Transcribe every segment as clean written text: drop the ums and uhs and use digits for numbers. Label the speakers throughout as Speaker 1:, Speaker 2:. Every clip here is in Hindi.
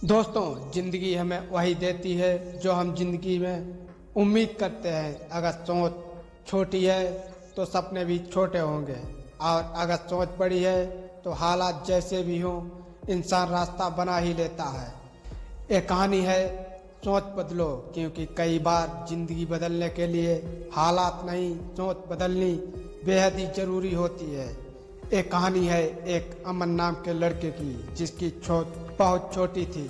Speaker 1: दोस्तों, ज़िंदगी हमें वही देती है जो हम ज़िंदगी में उम्मीद करते हैं। अगर सोच छोटी है तो सपने भी छोटे होंगे, और अगर सोच बड़ी है तो हालात जैसे भी हों इंसान रास्ता बना ही लेता है। एक कहानी है, सोच बदलो, क्योंकि कई बार ज़िंदगी बदलने के लिए हालात नहीं, सोच बदलनी बेहद ही ज़रूरी होती है। एक कहानी है एक अमन नाम के लड़के की, जिसकी सोच बहुत छोटी थी।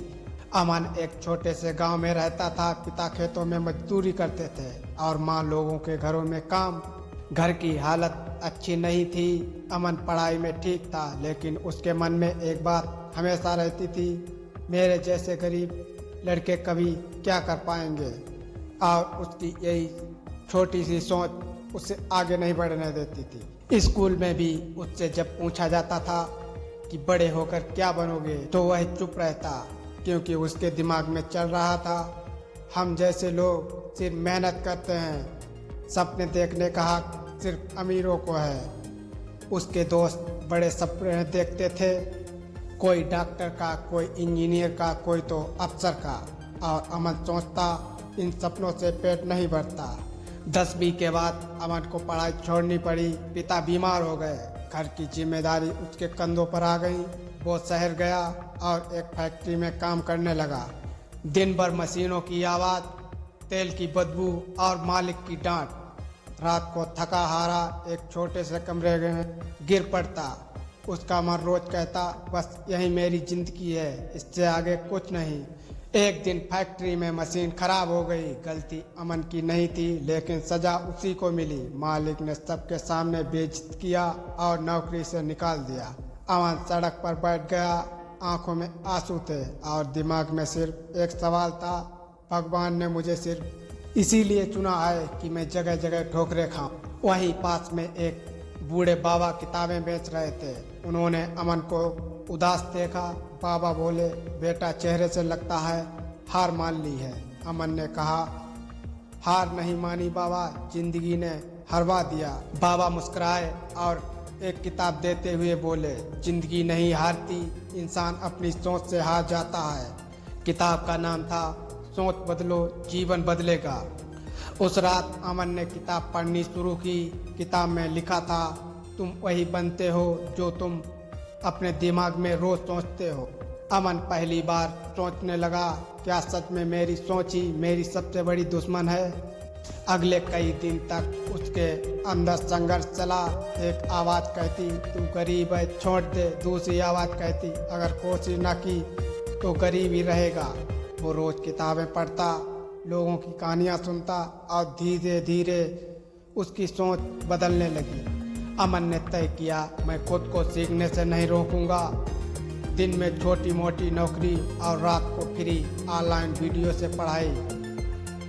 Speaker 1: अमन एक छोटे से गांव में रहता था। पिता खेतों में मजदूरी करते थे और माँ लोगों के घरों में काम। घर की हालत अच्छी नहीं थी। अमन पढ़ाई में ठीक था, लेकिन उसके मन में एक बात हमेशा रहती थी, मेरे जैसे गरीब लड़के कभी क्या कर पाएंगे। और उसकी यही छोटी सी सोच उसे आगे नहीं बढ़ने देती थी। स्कूल में भी उससे जब पूछा जाता था कि बड़े होकर क्या बनोगे, तो वह चुप रहता, क्योंकि उसके दिमाग में चल रहा था, हम जैसे लोग सिर्फ मेहनत करते हैं, सपने देखने का हक सिर्फ अमीरों को है। उसके दोस्त बड़े सपने देखते थे, कोई डॉक्टर का, कोई इंजीनियर का, कोई तो अफसर का, और अमन सोचता इन सपनों से पेट नहीं भरता। 10वीं के बाद अमन को पढ़ाई छोड़नी पड़ी। पिता बीमार हो गए, घर की जिम्मेदारी उसके कंधों पर आ गई। वो शहर गया और एक फैक्ट्री में काम करने लगा। दिन भर मशीनों की आवाज़, तेल की बदबू और मालिक की डांट। रात को थका हारा एक छोटे से कमरे में गिर पड़ता। उसका मन रोज कहता, बस यही मेरी जिंदगी है, इससे आगे कुछ नहीं। एक दिन फैक्ट्री में मशीन खराब हो गई। गलती अमन की नहीं थी, लेकिन सजा उसी को मिली। मालिक ने सबके सामने बेइज्जत किया और नौकरी से निकाल दिया। अमन सड़क पर बैठ गया, आंखों में आंसू थे और दिमाग में सिर्फ एक सवाल था, भगवान ने मुझे सिर्फ इसीलिए चुना है कि मैं जगह जगह ठोकरें खाऊं। वहीं पास में एक बूढ़े बाबा किताबें बेच रहे थे। उन्होंने अमन को उदास देखा। बाबा बोले, बेटा चेहरे से लगता है हार मान ली है। अमन ने कहा, हार नहीं मानी बाबा, जिंदगी ने हरवा दिया। बाबा मुस्कुराए और एक किताब देते हुए बोले, जिंदगी नहीं हारती, इंसान अपनी सोच से हार जाता है। किताब का नाम था सोच बदलो, जीवन बदलेगा। उस रात अमन ने किताब पढ़नी शुरू की। किताब में लिखा था, तुम वही बनते हो जो तुम अपने दिमाग में रोज सोचते हो। अमन पहली बार सोचने लगा, क्या सच में मेरी सोच ही मेरी सबसे बड़ी दुश्मन है। अगले कई दिन तक उसके अंदर संघर्ष चला। एक आवाज़ कहती, तू गरीब है, छोड़ दे। दूसरी आवाज़ कहती, अगर कोशिश न की तो गरीब ही रहेगा। वो रोज किताबें पढ़ता, लोगों की कहानियाँ सुनता, और धीरे धीरे उसकी सोच बदलने लगी। अमन ने तय किया, मैं खुद को सीखने से नहीं रोकूंगा। दिन में छोटी मोटी नौकरी और रात को फ्री ऑनलाइन वीडियो से पढ़ाई।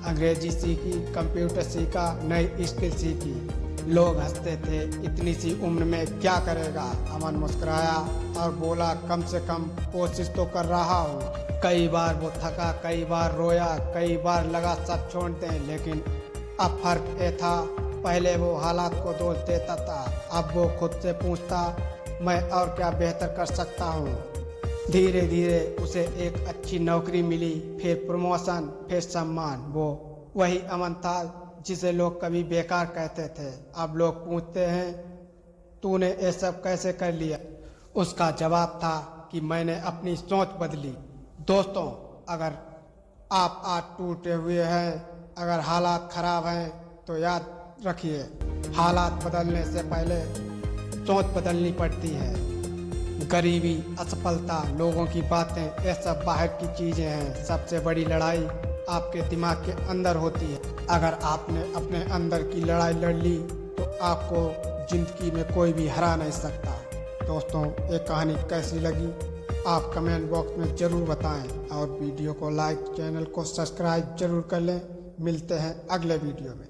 Speaker 1: अंग्रेजी सीखी, कंप्यूटर सीखा, नई स्किल सीखी। लोग हंसते थे, इतनी सी उम्र में क्या करेगा। अमन मुस्कुराया और बोला, कम से कम कोशिश तो कर रहा हूँ। कई बार वो थका, कई बार रोया, कई बार लगा सब छोड़ दें, लेकिन अब फर्क ये था, पहले वो हालात को दोष देता था, अब वो खुद से पूछता, मैं और क्या बेहतर कर सकता हूँ। धीरे धीरे उसे एक अच्छी नौकरी मिली, फिर प्रमोशन, फिर सम्मान। वो वही अमन था जिसे लोग कभी बेकार कहते थे। अब लोग पूछते हैं, तूने ये सब कैसे कर लिया? उसका जवाब था कि मैंने अपनी सोच बदली। दोस्तों, अगर आप आज टूटे हुए हैं, अगर हालात खराब हैं, तो याद रखिए, हालात बदलने से पहले सोच बदलनी पड़ती है। गरीबी, असफलता, लोगों की बातें, ये सब बाहर की चीज़ें हैं। सबसे बड़ी लड़ाई आपके दिमाग के अंदर होती है। अगर आपने अपने अंदर की लड़ाई लड़ ली तो आपको जिंदगी में कोई भी हरा नहीं सकता। दोस्तों, ये कहानी कैसी लगी आप कमेंट बॉक्स में ज़रूर बताएं, और वीडियो को लाइक, चैनल को सब्सक्राइब जरूर कर लें। मिलते हैं अगले वीडियो में।